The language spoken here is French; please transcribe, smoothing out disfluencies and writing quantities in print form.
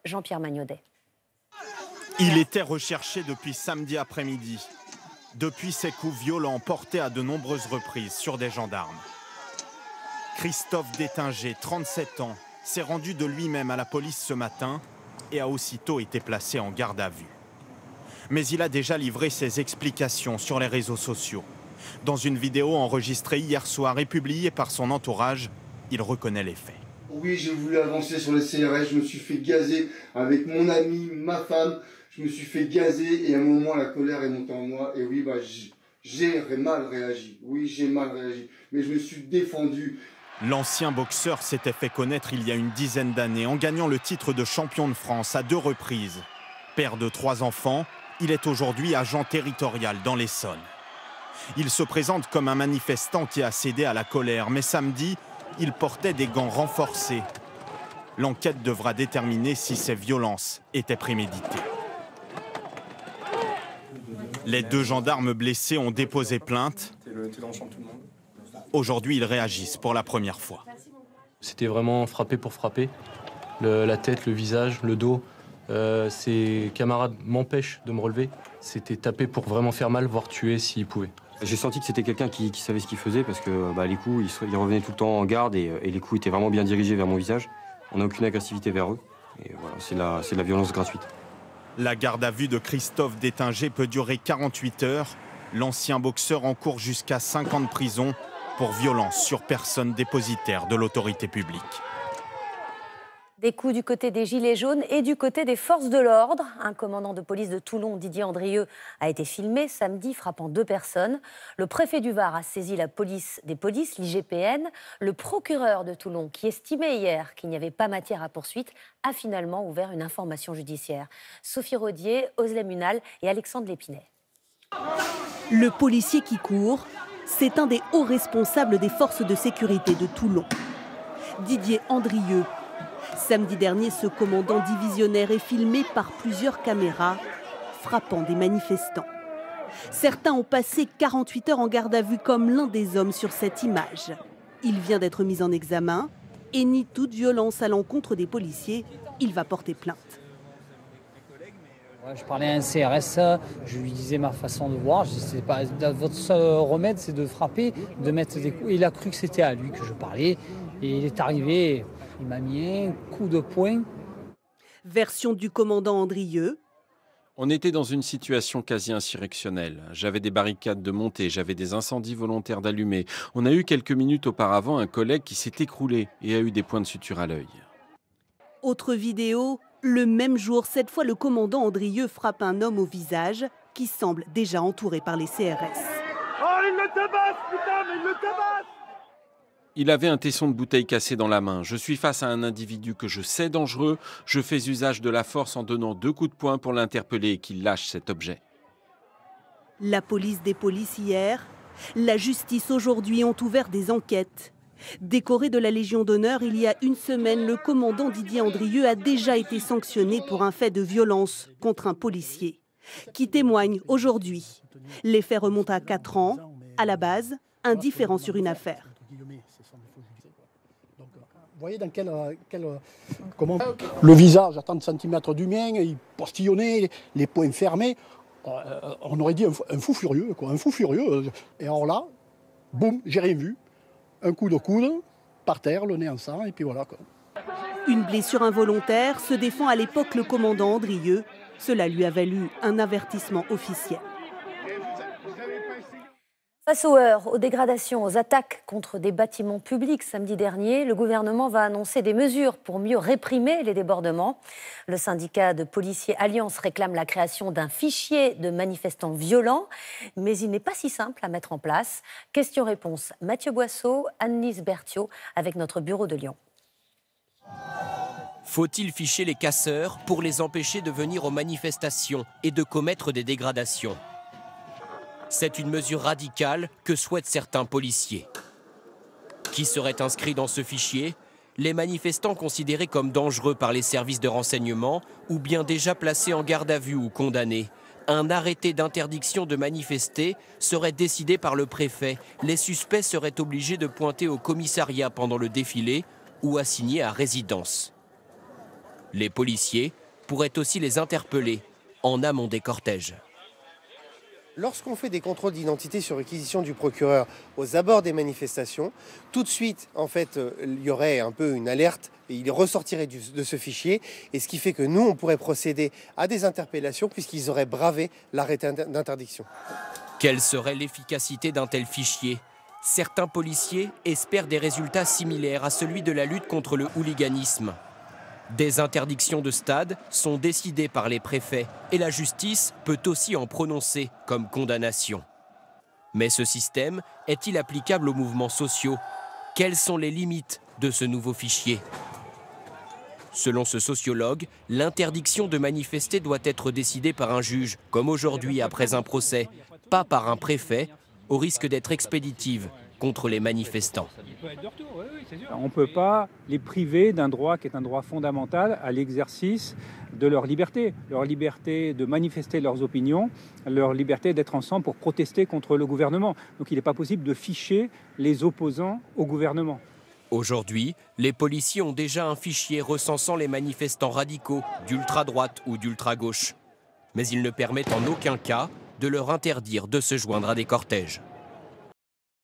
Jean-Pierre Magnaudet. Il était recherché depuis samedi après-midi. Depuis ses coups violents portés à de nombreuses reprises sur des gendarmes. Christophe Détinger, 37 ans, s'est rendu de lui-même à la police ce matin et a aussitôt été placé en garde à vue. Mais il a déjà livré ses explications sur les réseaux sociaux. Dans une vidéo enregistrée hier soir et publiée par son entourage, il reconnaît les faits. Oui, j'ai voulu avancer sur les CRS, je me suis fait gazer avec mon ami, ma femme. Je me suis fait gazer et à un moment la colère est montée en moi et oui, j'ai mal réagi. Oui, j'ai mal réagi, mais je me suis défendu. L'ancien boxeur s'était fait connaître il y a une dizaine d'années en gagnant le titre de champion de France à 2 reprises. Père de 3 enfants, il est aujourd'hui agent territorial dans l'Essonne. Il se présente comme un manifestant qui a cédé à la colère, mais samedi, il portait des gants renforcés. L'enquête devra déterminer si ces violences étaient préméditées. Les 2 gendarmes blessés ont déposé plainte. Aujourd'hui, ils réagissent pour la première fois. C'était vraiment frappé pour frapper. La tête, le visage, le dos. Ses camarades m'empêchent de me relever. C'était taper pour vraiment faire mal, voire tuer s'ils pouvaient. J'ai senti que c'était quelqu'un qui savait ce qu'il faisait parce que les coups, il revenait tout le temps en garde et les coups étaient vraiment bien dirigés vers mon visage. On n'a aucune agressivité vers eux. Et voilà, c'est de la violence gratuite. La garde à vue de Christophe Détinger peut durer 48 heures. L'ancien boxeur encourt jusqu'à 5 ans de prison pour violence sur personne dépositaire de l'autorité publique. Des coups du côté des Gilets jaunes et du côté des forces de l'ordre. Un commandant de police de Toulon, Didier Andrieux, a été filmé samedi frappant 2 personnes. Le préfet du Var a saisi la police des polices, l'IGPN. Le procureur de Toulon, qui estimait hier qu'il n'y avait pas matière à poursuite, a finalement ouvert une information judiciaire. Sophie Rodier, Oslem Unal et Alexandre Lépinay. Le policier qui court, c'est un des hauts responsables des forces de sécurité de Toulon. Didier Andrieux. Samedi dernier, ce commandant divisionnaire est filmé par plusieurs caméras, frappant des manifestants. Certains ont passé 48 heures en garde à vue comme l'un des hommes sur cette image. Il vient d'être mis en examen et nie toute violence à l'encontre des policiers. Il va porter plainte. Je parlais à un CRS, je lui disais ma façon de voir. Je disais, pas, votre seul remède, c'est de frapper, de mettre des coups. Il a cru que c'était à lui que je parlais. Et il est arrivé, il m'a mis un coup de poing. Version du commandant Andrieux. On était dans une situation quasi insurrectionnelle. J'avais des barricades de montée, j'avais des incendies volontaires d'allumer. On a eu quelques minutes auparavant un collègue qui s'est écroulé et a eu des points de suture à l'œil. Autre vidéo, le même jour, cette fois le commandant Andrieux frappe un homme au visage qui semble déjà entouré par les CRS. Oh, il le tabasse, putain, mais il le tabasse! Il avait un tesson de bouteille cassé dans la main. Je suis face à un individu que je sais dangereux. Je fais usage de la force en donnant 2 coups de poing pour l'interpeller et qu'il lâche cet objet. La police des polices hier, la justice aujourd'hui ont ouvert des enquêtes. Décoré de la Légion d'honneur il y a une semaine, le commandant Didier Andrieux a déjà été sanctionné pour un fait de violence contre un policier, qui témoigne aujourd'hui. Les faits remontent à 4 ans. À la base, un différend sur une affaire. Vous voyez dans comment le visage à 30 cm du mien, il postillonnait, les poings fermés. On aurait dit un fou furieux, quoi, un fou furieux. Et alors là, boum, j'ai rien vu. Un coup de coude, par terre, le nez en sang, et puis voilà, quoi. Une blessure involontaire, se défend à l'époque le commandant Andrieux. Cela lui a valu un avertissement officiel. Face aux heurts, aux dégradations, aux attaques contre des bâtiments publics samedi dernier, le gouvernement va annoncer des mesures pour mieux réprimer les débordements. Le syndicat de policiers Alliance réclame la création d'un fichier de manifestants violents, mais il n'est pas si simple à mettre en place. Question-réponse, Mathieu Boisseau, Annelise Berthiaud, avec notre bureau de Lyon. Faut-il ficher les casseurs pour les empêcher de venir aux manifestations et de commettre des dégradations ? C'est une mesure radicale que souhaitent certains policiers. Qui seraient inscrits dans ce fichier ? Les manifestants considérés comme dangereux par les services de renseignement ou bien déjà placés en garde à vue ou condamnés. Un arrêté d'interdiction de manifester serait décidé par le préfet. Les suspects seraient obligés de pointer au commissariat pendant le défilé ou assignés à résidence. Les policiers pourraient aussi les interpeller en amont des cortèges. Lorsqu'on fait des contrôles d'identité sur réquisition du procureur aux abords des manifestations, tout de suite, en fait, il y aurait un peu une alerte et il ressortirait de ce fichier. Et ce qui fait que nous, on pourrait procéder à des interpellations puisqu'ils auraient bravé l'arrêté d'interdiction. Quelle serait l'efficacité d'un tel fichier? Certains policiers espèrent des résultats similaires à celui de la lutte contre le hooliganisme. Des interdictions de stade sont décidées par les préfets et la justice peut aussi en prononcer comme condamnation. Mais ce système est-il applicable aux mouvements sociaux? Quelles sont les limites de ce nouveau fichier? Selon ce sociologue, l'interdiction de manifester doit être décidée par un juge, comme aujourd'hui après un procès, pas par un préfet, au risque d'être expéditive contre les manifestants. On ne peut pas les priver d'un droit qui est un droit fondamental à l'exercice de leur liberté de manifester leurs opinions, leur liberté d'être ensemble pour protester contre le gouvernement. Donc il n'est pas possible de ficher les opposants au gouvernement. Aujourd'hui, les policiers ont déjà un fichier recensant les manifestants radicaux, d'ultra-droite ou d'ultra-gauche. Mais il ne permet en aucun cas de leur interdire de se joindre à des cortèges.